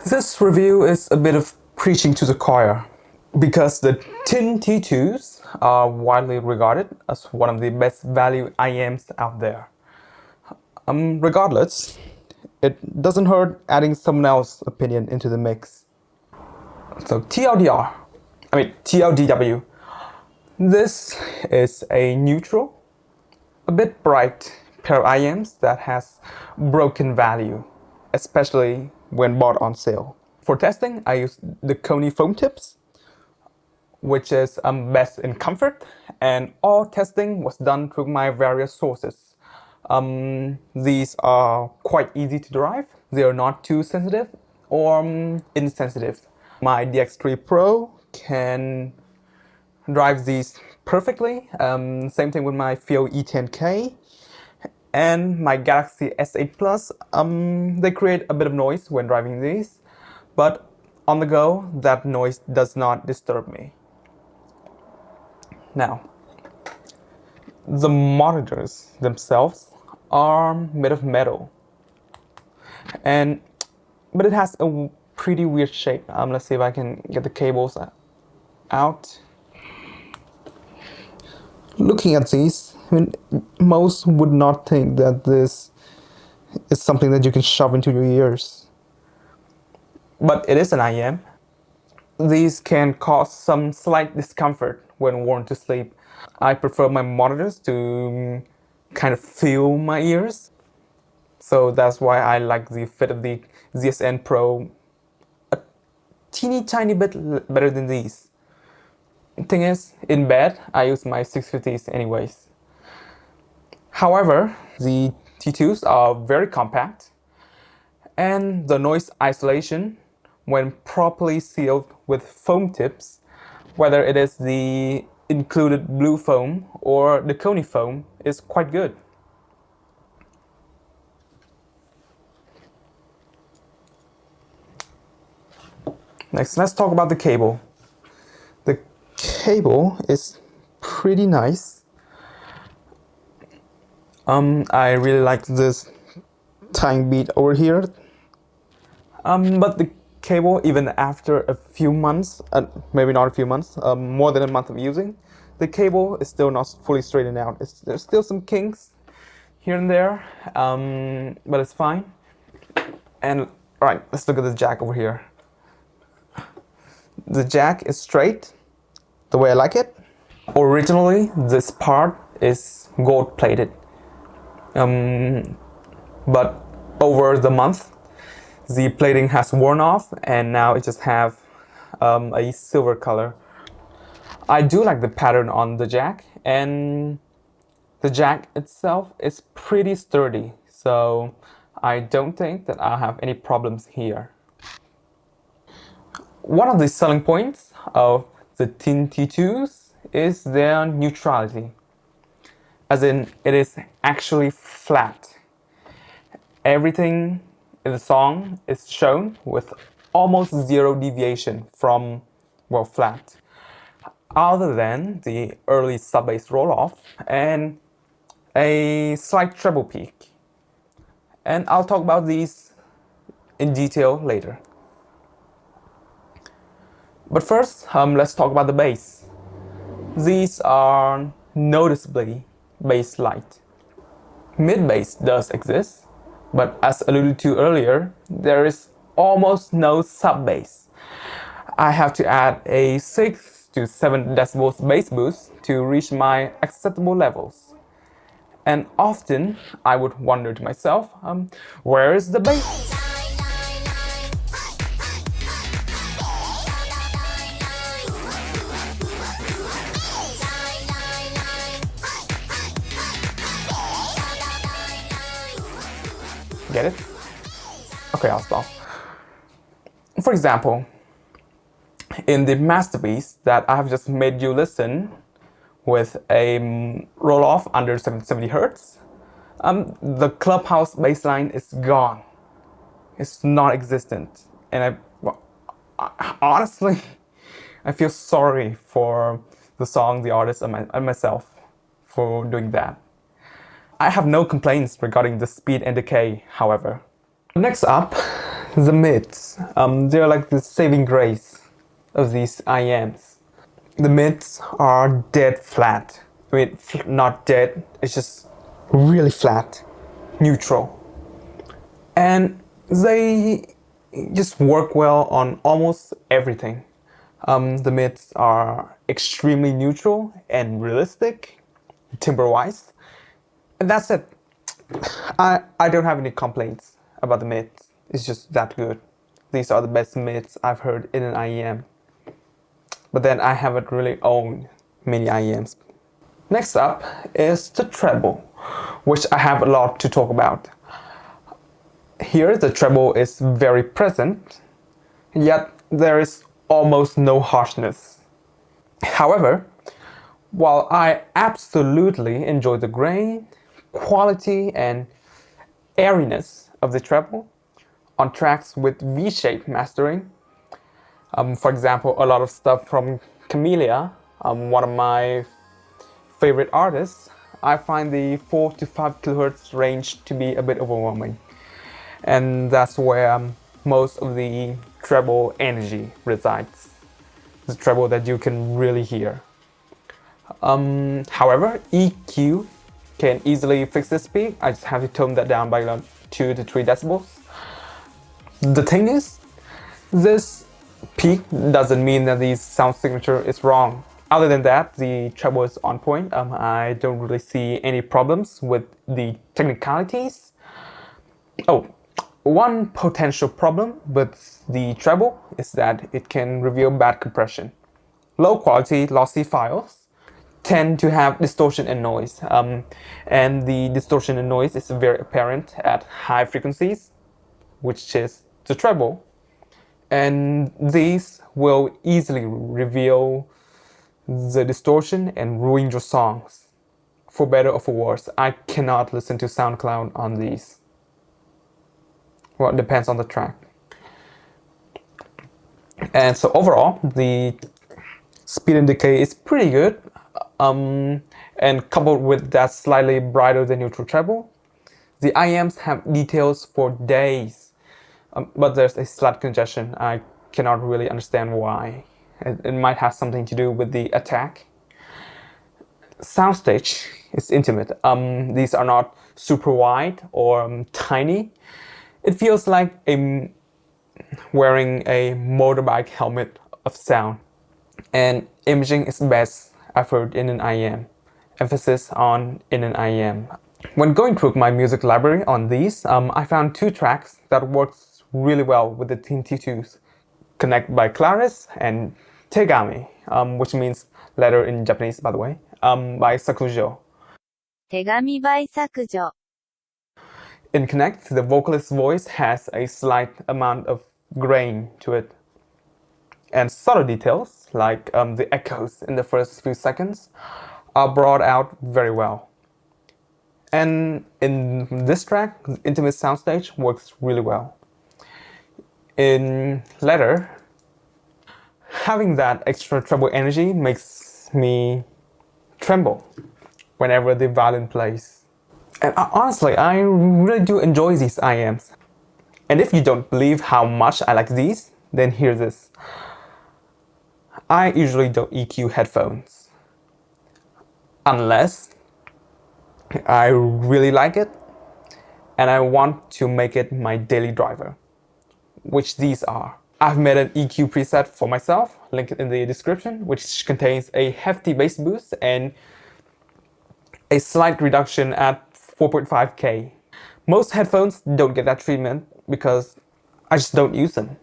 This review is a bit of preaching to the choir because the Tin T2s are widely regarded as one of the best value IMs out there. Regardless, it doesn't hurt adding someone else's opinion into the mix. So TLDW. This is a neutral, a bit bright pair of IMs that has broken value, especially when bought on sale. For testing, I use the Koni foam tips, which is best in comfort, and all testing was done through my various sources. These are quite easy to drive. They are not too sensitive or insensitive. My DX3 Pro can drive these perfectly. Same thing with my Fio E10K and my Galaxy S8 Plus. They create a bit of noise when driving these, but on the go, that noise does not disturb me. Now, the monitors themselves are made of metal, but it has a pretty weird shape. Let's see if I can get the cables out. Looking at these, most would not think that this is something that you can shove into your ears. But it is an IM. These can cause some slight discomfort when worn to sleep. I prefer my monitors to kind of fill my ears. So that's why I like the fit of the ZSN Pro a teeny tiny bit better than these. Thing is, in bed, I use my 650s anyways. However, the T2s are very compact, and the noise isolation, when properly sealed with foam tips, whether it is the included blue foam or the Koni foam, is quite good. Next, let's talk about the cable. The cable is pretty nice. I really like this tying bead over here. But the cable, even after a few months, maybe not a few months, more than a month of using, the cable is still not fully straightened out. There's still some kinks here and there, but it's fine. And right, let's look at the jack over here. The jack is straight, the way I like it. Originally, this part is gold plated, but over the month, the plating has worn off and now it just have a silver color. I do like the pattern on the jack, and the jack itself is pretty sturdy, so I don't think that I'll have any problems here. One of the selling points of the Tin T2s is their neutrality, as in it is actually flat. Everything in the song is shown with almost zero deviation from, well, flat, other than the early sub-bass roll-off and a slight treble peak. And I'll talk about these in detail later. But first, let's talk about the bass. These are noticeably bass light. Mid-bass does exist, but as alluded to earlier, there is almost no sub-bass. I have to add a 6 to 7 decibels bass boost to reach my acceptable levels. And often, I would wonder to myself, where is the bass? Get it? Okay, I'll stop. For example, in the masterpiece that I have just made you listen with a roll-off under 770 Hz, the clubhouse bassline is gone. It's non-existent. And honestly, I feel sorry for the song, the artist, and myself for doing that. I have no complaints regarding the speed and decay, however. Next up, The mids, they're like the saving grace of these IMs. The mids are dead flat. I mean, not dead, it's just really flat, neutral. And they just work well on almost everything. The mids are extremely neutral and realistic, timbre-wise. And that's it. I don't have any complaints about the mids. It's just that good. These are the best mids I've heard in an IEM. But then I haven't really owned many IEMs. Next up is the treble, which I have a lot to talk about. Here the treble is very present, yet there is almost no harshness. However, while I absolutely enjoy the grain, quality and airiness of the treble on tracks with V-shape mastering, for example, a lot of stuff from Camellia, one of my favorite artists, I find the 4 to 5 kHz range to be a bit overwhelming. And that's where most of the treble energy resides. The treble that you can really hear. However, EQ can easily fix this peak. I just have to tone that down by around 2 to 3 decibels. The thing is, this peak doesn't mean that the sound signature is wrong. Other than that, the treble is on point. I don't really see any problems with the technicalities. Oh, one potential problem with the treble is that it can reveal bad compression. Low quality, lossy files tend to have distortion and noise. And the distortion and noise is very apparent at high frequencies, which is the treble. And these will easily reveal the distortion and ruin your songs. For better or for worse, I cannot listen to SoundCloud on these. Well, it depends on the track. And so overall, the speed and decay is pretty good. And coupled with that slightly brighter than neutral treble, the IMs have details for days. But there's a slight congestion. I cannot really understand why. It might have something to do with the attack. Soundstage is intimate. These are not super wide or tiny. It feels like wearing a motorbike helmet of sound. And imaging is best I've heard in an IEM. Emphasis on in an IEM. When going through my music library on these, I found 2 tracks that works really well with the T2s. Connect by ClariS and Tegami, which means letter in Japanese, by the way, by Sakuzyo. Tegami by Sakuzyo. In Connect, the vocalist's voice has a slight amount of grain to it. And subtle details, like the echoes in the first few seconds, are brought out very well. And in this track, the intimate soundstage works really well. In Letter, having that extra treble energy makes me tremble whenever the violin plays. And honestly, I really do enjoy these IMs. And if you don't believe how much I like these, then hear this. I usually don't EQ headphones unless I really like it and I want to make it my daily driver, which these are. I've made an EQ preset for myself, link it in the description, which contains a hefty bass boost and a slight reduction at 4.5K. Most headphones don't get that treatment because I just don't use them.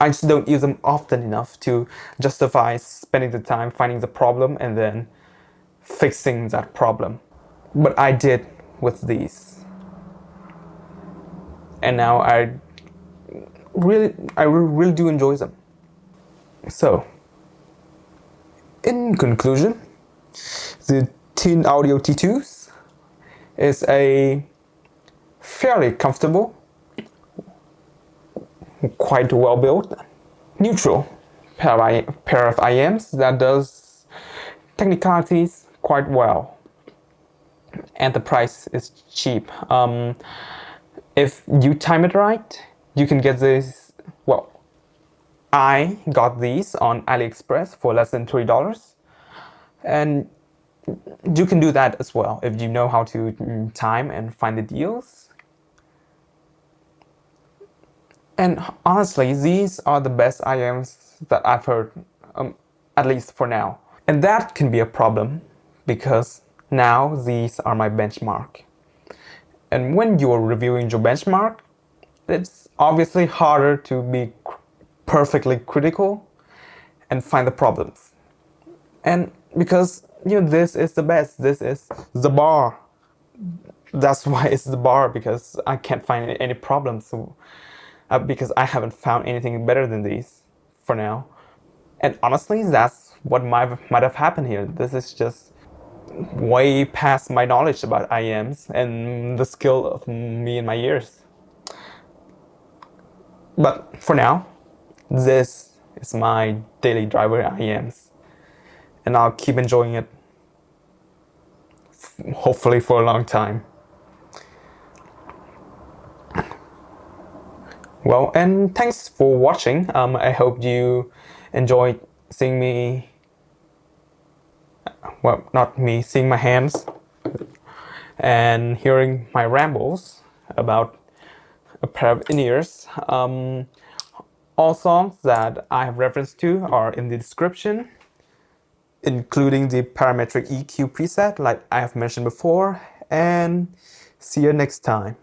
I just don't use them often enough to justify spending the time finding the problem and then fixing that problem. But I did with these. And now I really do enjoy them. So, in conclusion, the Teen Audio T2s is a fairly comfortable, quite well built, neutral pair of IMs that does technicalities quite well. And the price is cheap. If you time it right you can get this, well, I got these on AliExpress for less than $3. And you can do that as well if you know how to time and find the deals. And honestly, these are the best IMs that I've heard, at least for now. And that can be a problem because now these are my benchmark. And when you're reviewing your benchmark, it's obviously harder to be perfectly critical and find the problems. And because, this is the best, this is the bar. That's why it's the bar, because I can't find any problems. Because I haven't found anything better than these for now. And honestly, that's what might have happened here. This is just way past my knowledge about IEMs and the skill of me in my years. But for now, this is my daily driver IEMs. And I'll keep enjoying it, hopefully for a long time. Well, and thanks for watching. I hope you enjoyed seeing me, well, not me, seeing my hands and hearing my rambles about a pair of in-ears. All songs that I have referenced to are in the description, including the Parametric EQ preset like I have mentioned before, and see you next time.